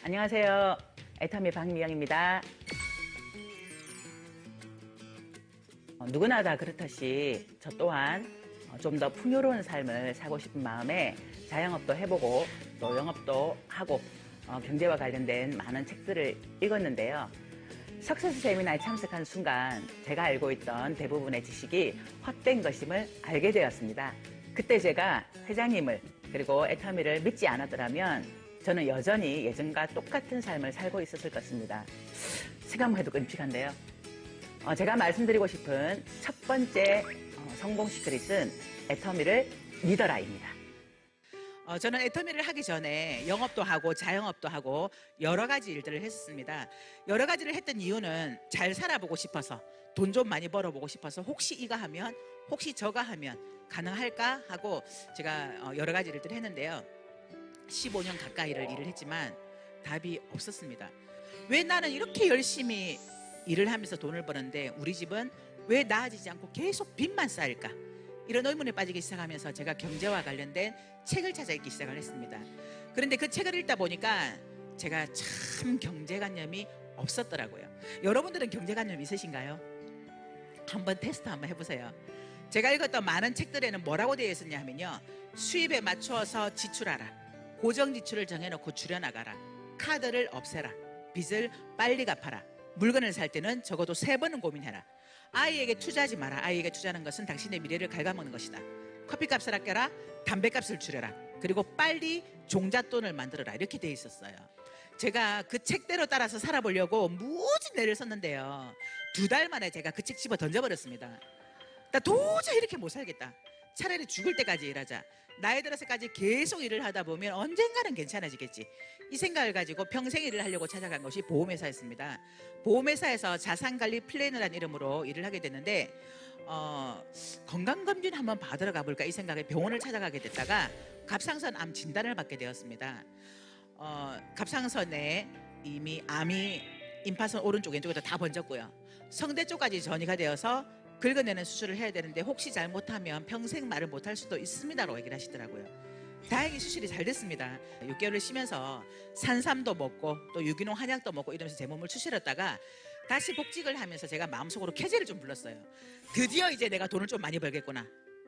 안녕하세요. 애터미 박미영입니다. 누구나 다 그렇듯이 저 또한 좀 더 풍요로운 삶을 살고 싶은 마음에 자영업도 해보고 또 영업도 하고 경제와 관련된 많은 책들을 읽었는데요. 석세스 세미나에 참석한 순간 제가 알고 있던 대부분의 지식이 헛된 것임을 알게 되었습니다. 그때 제가 회장님을 그리고 애터미를 믿지 않았더라면 저는 여전히 예전과 똑같은 삶을 살고 있었을 것입니다. 생각만 해도 끔찍한데요. 제가 말씀드리고 싶은 첫 번째 성공 시크릿은 애터미를 믿어라입니다. 저는 애터미를 하기 전에 영업도 하고 자영업도 하고 여러 가지 일들을 했었습니다. 여러 가지를 했던 이유는 잘 살아보고 싶어서, 돈 좀 많이 벌어보고 싶어서, 혹시 이거 하면, 혹시 저거 하면 가능할까 하고 제가 여러 가지 일들을 했는데요. 15년 가까이를 일을 했지만 답이 없었습니다. 왜 나는 이렇게 열심히 일을 하면서 돈을 버는데 우리 집은 왜 나아지지 않고 계속 빚만 쌓일까? 이런 의문에 빠지기 시작하면서 제가 경제와 관련된 책을 찾아 읽기 시작을 했습니다. 그런데 그 책을 읽다 보니까 제가 참 경제관념이 없었더라고요. 여러분들은 경제관념 있으신가요? 한번 테스트 한번 해보세요. 제가 읽었던 많은 책들에는 뭐라고 되어 있었냐 하면요, 수입에 맞추어서 지출하라, 고정 지출을 정해놓고 줄여나가라, 카드를 없애라, 빚을 빨리 갚아라, 물건을 살 때는 적어도 3번은 고민해라, 아이에게 투자하지 마라, 아이에게 투자하는 것은 당신의 미래를 갉아먹는 것이다, 커피값을 아껴라, 담배값을 줄여라, 그리고 빨리 종잣돈을 만들어라, 이렇게 돼 있었어요. 제가 그 책대로 따라서 살아보려고 무진 애를 썼는데요, 2달 만에 제가 그 책 집어 던져버렸습니다. 나 도저히 이렇게 못 살겠다, 차라리 죽을 때까지 일하자, 나이 들어서까지 계속 일을 하다 보면 언젠가는 괜찮아지겠지, 이 생각을 가지고 평생 일을 하려고 찾아간 것이 보험회사였습니다. 보험회사에서 자산관리 플래너라는 이름으로 일을 하게 됐는데 건강검진 한번 받으러 가볼까 이 생각에 병원을 찾아가게 됐다가 갑상선 암 진단을 받게 되었습니다. 갑상선에 이미 암이 임파선 오른쪽 왼쪽에도 다 번졌고요, 성대 쪽까지 전이가 되어서 긁어내는 수술을 해야 되는데 혹시 잘못하면 평생 말을 못할 수도 있습니다라고 얘기를 하시더라고요. 다행히 수술이 잘 됐습니다. 6개월을 쉬면서 산삼도 먹고 또 유기농 한약도 먹고 이러면서 제 몸을 추스렸다가 다시 복직을 하면서 제가 마음속으로 쾌재를 좀 불렀어요. 드디어 이제 내가 돈을 좀 많이 벌겠구나.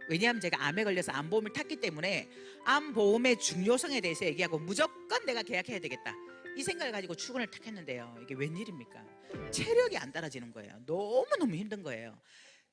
왜냐하면 제가 암에 걸려서 암보험을 탔기 때문에 암보험의 중요성에 대해서 얘기하고 무조건 내가 계약해야 되겠다, 이 생각을 가지고 출근을 탁 했는데요, 이게 웬일입니까? 체력이 안 따라지는 거예요. 너무너무 힘든 거예요.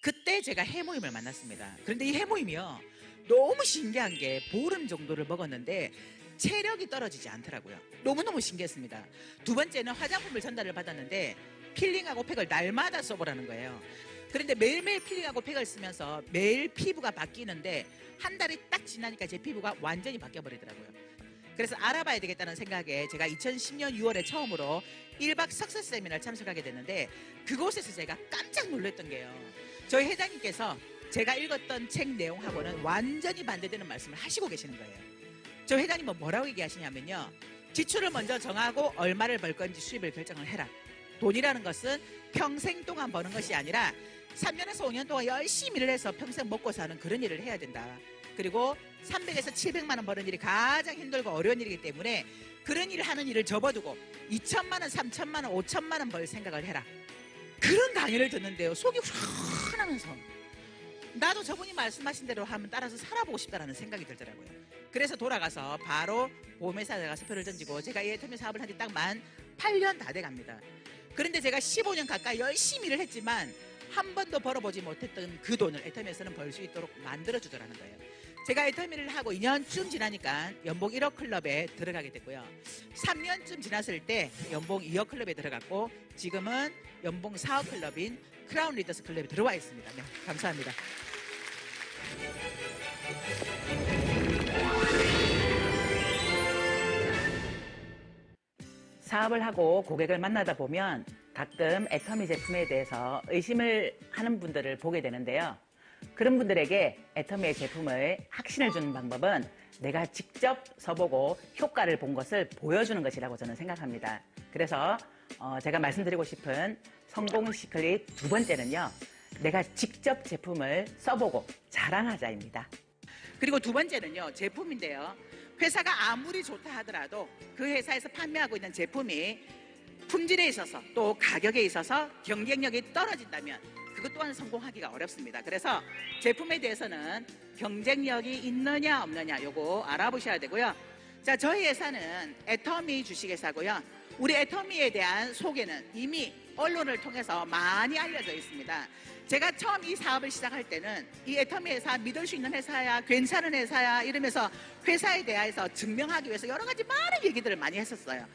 그때 제가 해모임을 만났습니다. 그런데 이 해모임이요, 너무 신기한 게 보름 정도를 먹었는데 체력이 떨어지지 않더라고요. 너무너무 신기했습니다. 두 번째는 화장품을 전달을 받았는데 필링하고 팩을 날마다 써보라는 거예요. 그런데 매일매일 필링하고 팩을 쓰면서 매일 피부가 바뀌는데 한 달이 딱 지나니까 제 피부가 완전히 바뀌어버리더라고요. 그래서 알아봐야 되겠다는 생각에 제가 2010년 6월에 처음으로 1박 석세스 세미나를 참석하게 됐는데 그곳에서 제가 깜짝 놀랐던 게요, 저희 회장님께서 제가 읽었던 책 내용하고는 완전히 반대되는 말씀을 하시고 계시는 거예요. 저희 회장님은 뭐라고 얘기하시냐면요, 지출을 먼저 정하고 얼마를 벌 건지 수입을 결정을 해라. 돈이라는 것은 평생 동안 버는 것이 아니라 3년에서 5년 동안 열심히 일을 해서 평생 먹고 사는 그런 일을 해야 된다. 그리고 300에서 700만 원 버는 일이 가장 힘들고 어려운 일이기 때문에 그런 일을 하는 일을 접어두고 2천만 원, 3천만 원, 5천만 원 벌 생각을 해라. 그런 강의를 듣는데요, 속이 후련하면서 나도 저분이 말씀하신 대로 하면 따라서 살아보고 싶다라는 생각이 들더라고요. 그래서 돌아가서 바로 보험회사에 가서 표를 던지고 제가 이 애터미 사업을 한 지 딱 만 8년 다 돼갑니다. 그런데 제가 15년 가까이 열심히 일을 했지만 한 번도 벌어보지 못했던 그 돈을 애터미에서는 벌 수 있도록 만들어주더라는 거예요. 제가 애터미를 하고 2년쯤 지나니까 연봉 1억 클럽에 들어가게 됐고요, 3년쯤 지났을 때 연봉 2억 클럽에 들어갔고 지금은 연봉 4억 클럽인 크라운 리더스 클럽에 들어와 있습니다. 네, 감사합니다. 사업을 하고 고객을 만나다 보면 가끔 애터미 제품에 대해서 의심을 하는 분들을 보게 되는데요. 그런 분들에게 애터미의 제품을 확신을 주는 방법은 내가 직접 써보고 효과를 본 것을 보여주는 것이라고 저는 생각합니다. 그래서 제가 말씀드리고 싶은 성공 시크릿 두 번째는요, 내가 직접 제품을 써보고 자랑하자입니다. 그리고 두 번째는요, 제품인데요, 회사가 아무리 좋다 하더라도 그 회사에서 판매하고 있는 제품이 품질에 있어서 또 가격에 있어서 경쟁력이 떨어진다면 그것 또한 성공하기가 어렵습니다. 그래서 제품에 대해서는 경쟁력이 있느냐 없느냐 요거 알아보셔야 되고요. 자, 저희 회사는 애터미 주식회사고요. 우리 애터미에 대한 소개는 이미 언론을 통해서 많이 알려져 있습니다. 제가 처음 이 사업을 시작할 때는 이 애터미 회사 믿을 수 있는 회사야, 괜찮은 회사야 이러면서 회사에 대해서 증명하기 위해서 여러 가지 많은 얘기들을 많이 했었어요.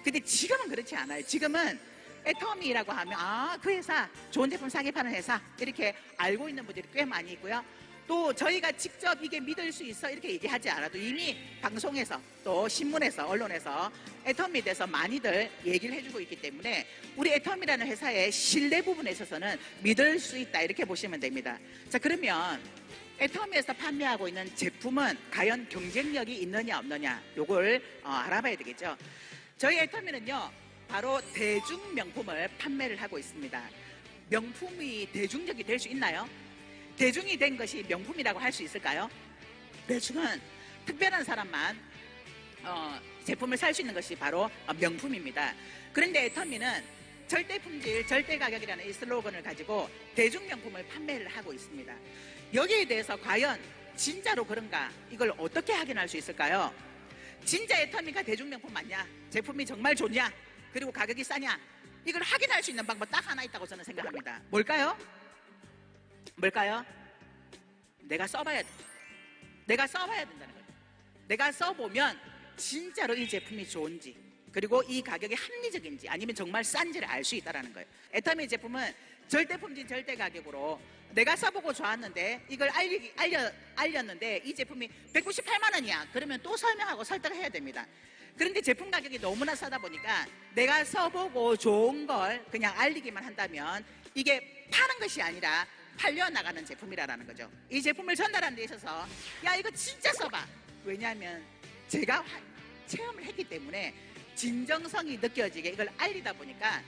근데 지금은 그렇지 않아요. 지금은 애터미라고 하면 그 회사 좋은 제품 싸게 파는 회사 이렇게 알고 있는 분들이 꽤 많이 있고요. 또 저희가 직접 이게 믿을 수 있어 이렇게 얘기하지 않아도 이미 방송에서 또 신문에서 언론에서 애터미에 대해서 많이들 얘기를 해주고 있기 때문에 우리 애터미라는 회사의 신뢰 부분에 있어서는 믿을 수 있다 이렇게 보시면 됩니다. 자, 그러면 애터미에서 판매하고 있는 제품은 과연 경쟁력이 있느냐 없느냐 요걸 알아봐야 되겠죠. 저희 애터미는요 바로 대중 명품을 판매를 하고 있습니다. 명품이 대중적이 될 수 있나요? 대중이 된 것이 명품이라고 할 수 있을까요? 대중은 특별한 사람만 제품을 살 수 있는 것이 바로 명품입니다. 그런데 애터미는 절대 품질, 절대 가격이라는 이 슬로건을 가지고 대중 명품을 판매를 하고 있습니다. 여기에 대해서 과연 진짜로 그런가? 이걸 어떻게 확인할 수 있을까요? 진짜 애터미가 대중 명품 맞냐? 제품이 정말 좋냐? 그리고 가격이 싸냐? 이걸 확인할 수 있는 방법 딱 하나 있다고 저는 생각합니다. 뭘까요? 내가 써봐야 돼. 내가 써봐야 된다는 거예요. 내가 써보면 진짜로 이 제품이 좋은지 그리고 이 가격이 합리적인지 아니면 정말 싼지를 알 수 있다는 거예요. 애터미 제품은 절대 품질 절대 가격으로 내가 써보고 좋았는데 이걸 알렸는데 이 제품이 198만 원이야. 그러면 또 설명하고 설득을 해야 됩니다. 그런데 제품 가격이 너무나 싸다 보니까 내가 써보고 좋은 걸 그냥 알리기만 한다면 이게 파는 것이 아니라 팔려나가는 제품이라는 거죠. 이 제품을 전달하는 데 있어서 야 이거 진짜 써봐. 왜냐하면 제가 체험을 했기 때문에 진정성이 느껴지게 이걸 알리다 보니까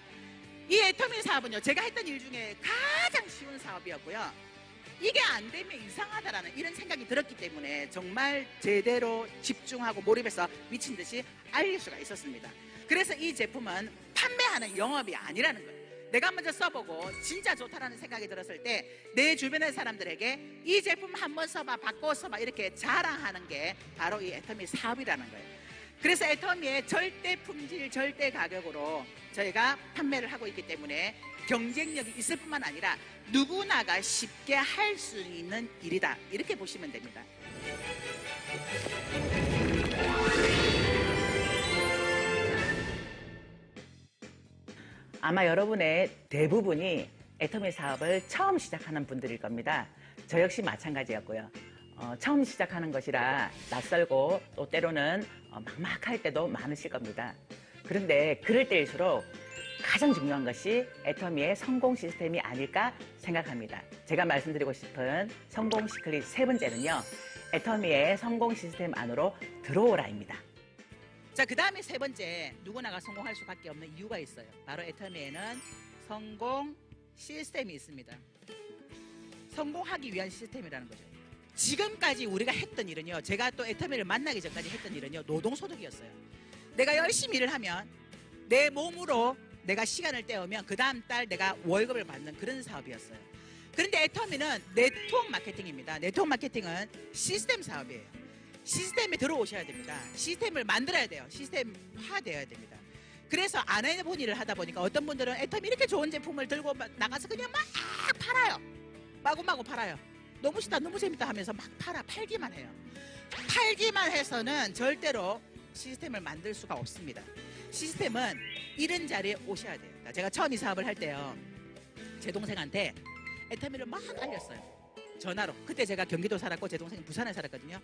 이 애터미 사업은요 제가 했던 일 중에 가장 쉬운 사업이었고요. 이게 안 되면 이상하다라는 이런 생각이 들었기 때문에 정말 제대로 집중하고 몰입해서 미친 듯이 알릴 수가 있었습니다. 그래서 이 제품은 판매하는 영업이 아니라는 거예요. 내가 먼저 써보고 진짜 좋다라는 생각이 들었을 때 내 주변의 사람들에게 이 제품 한번 써봐, 바꿔 써봐 이렇게 자랑하는 게 바로 이 애터미 사업이라는 거예요. 그래서 애터미의 절대 품질, 절대 가격으로 저희가 판매를 하고 있기 때문에 경쟁력이 있을 뿐만 아니라 누구나가 쉽게 할 수 있는 일이다 이렇게 보시면 됩니다. 아마 여러분의 대부분이 애터미 사업을 처음 시작하는 분들일 겁니다. 저 역시 마찬가지였고요. 처음 시작하는 것이라 낯설고 또 때로는 막막할 때도 많으실 겁니다. 그런데 그럴 때일수록 가장 중요한 것이 애터미의 성공 시스템이 아닐까 생각합니다. 제가 말씀드리고 싶은 성공 시크릿 세 번째는요. 애터미의 성공 시스템 안으로 들어오라입니다. 자, 그 다음에 세 번째 누구나가 성공할 수밖에 없는 이유가 있어요. 바로 애터미에는 성공 시스템이 있습니다. 성공하기 위한 시스템이라는 거죠. 지금까지 우리가 했던 일은요. 제가 또 애터미를 만나기 전까지 했던 일은요. 노동소득이었어요. 내가 열심히 일을 하면 내 몸으로 내가 시간을 때우면 그 다음 달 내가 월급을 받는 그런 사업이었어요. 그런데 애터미는 네트워크 마케팅입니다. 네트워크 마케팅은 시스템 사업이에요. 시스템에 들어오셔야 됩니다. 시스템을 만들어야 돼요. 시스템화 되어야 됩니다. 그래서 안 해본 일을 하다 보니까 어떤 분들은 애터미 이렇게 좋은 제품을 들고 나가서 그냥 막 팔아요. 마구마구 팔아요. 너무 싫다 너무 재밌다 하면서 막 팔기만 해요. 팔기만 해서는 절대로 시스템을 만들 수가 없습니다. 시스템은 이런 자리에 오셔야 돼요. 제가 처음 이 사업을 할 때요. 제 동생한테 애터미를 막 알렸어요. 전화로. 그때 제가 경기도 살았고 제 동생은 부산에 살았거든요.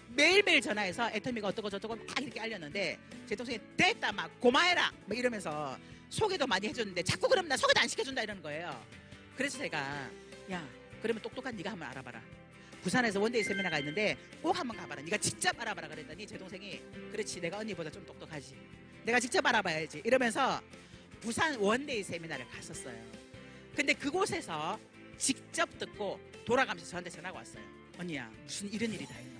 매일매일 전화해서 애터미가 어떠고 저떠고 막 이렇게 알렸는데 제 동생이 됐다 막 고마해라 막 이러면서 소개도 많이 해줬는데 자꾸 그러면 나 소개도 안 시켜준다 이러는 거예요. 그래서 제가 야 그러면 똑똑한 네가 한번 알아봐라. 부산에서 원데이 세미나가 있는데 꼭 한번 가봐라. 네가 직접 알아봐라 그랬더니 제 동생이 그렇지 내가 언니보다 좀 똑똑하지. 내가 직접 알아봐야지 이러면서 부산 원데이 세미나를 갔었어요. 근데 그곳에서 직접 듣고 돌아가면서 저한테 전화가 왔어요. 언니야 무슨 이런 일이 다 있노?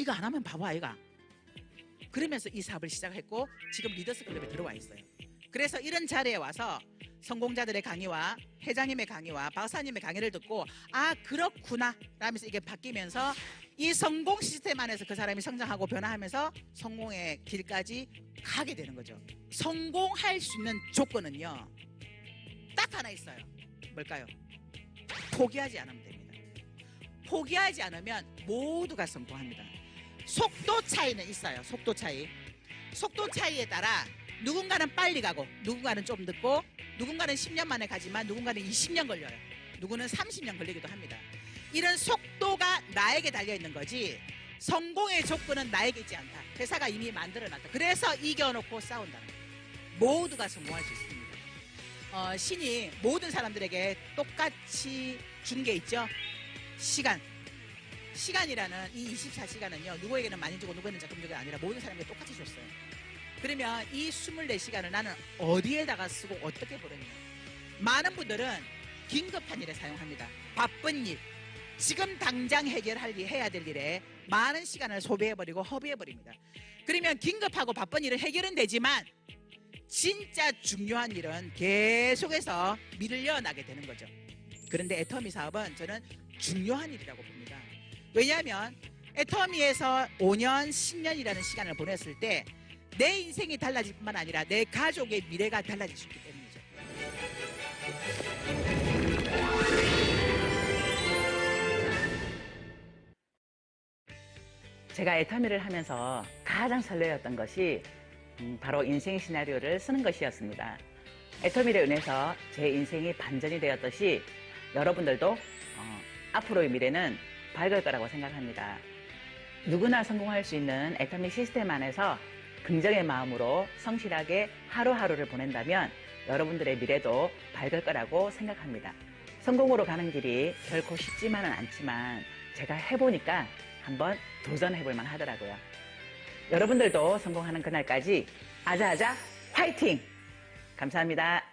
이거 안 하면 바보 아이가. 그러면서 이 사업을 시작했고 지금 리더스 클럽에 들어와 있어요. 그래서 이런 자리에 와서 성공자들의 강의와 회장님의 강의와 박사님의 강의를 듣고 아 그렇구나 라면서 이게 바뀌면서 이 성공 시스템 안에서 그 사람이 성장하고 변화하면서 성공의 길까지 가게 되는 거죠. 성공할 수 있는 조건은요 딱 하나 있어요. 뭘까요? 포기하지 않으면 됩니다. 포기하지 않으면 모두가 성공합니다. 속도 차이는 있어요. 속도 차이. 속도 차이에 따라 누군가는 빨리 가고 누군가는 좀 늦고 누군가는 10년 만에 가지만 누군가는 20년 걸려요. 누구는 30년 걸리기도 합니다. 이런 속도가 나에게 달려있는 거지 성공의 조건은 나에게 있지 않다. 회사가 이미 만들어놨다. 그래서 이겨놓고 싸운다는 거예요. 모두가 성공할 수 있습니다. 신이 모든 사람들에게 똑같이 준 게 있죠. 시간이라는 이 24시간은요 누구에게는 많이 주고 누구에게는 조금 주고 아니라 모든 사람에게 똑같이 줬어요. 그러면 이 24시간을 나는 어디에다가 쓰고 어떻게 보냈냐. 많은 분들은 긴급한 일에 사용합니다. 바쁜 일, 지금 당장 해야 될 일에 많은 시간을 소비해버리고 허비해버립니다. 그러면 긴급하고 바쁜 일은 해결은 되지만 진짜 중요한 일은 계속해서 밀려나게 되는 거죠. 그런데 애터미 사업은 저는 중요한 일이라고 봅니다. 왜냐하면 애터미에서 5년, 10년이라는 시간을 보냈을 때 내 인생이 달라질 뿐만 아니라 내 가족의 미래가 달라질 수 있기 때문이죠. 제가 애터미를 하면서 가장 설레었던 것이 바로 인생 시나리오를 쓰는 것이었습니다. 애터미를 인해서 제 인생이 반전이 되었듯이 여러분들도 앞으로의 미래는 밝을 거라고 생각합니다. 누구나 성공할 수 있는 애터미 시스템 안에서 긍정의 마음으로 성실하게 하루하루를 보낸다면 여러분들의 미래도 밝을 거라고 생각합니다. 성공으로 가는 길이 결코 쉽지만은 않지만 제가 해보니까 한번 도전해볼 만 하더라고요. 여러분들도 성공하는 그날까지 아자아자 화이팅! 감사합니다.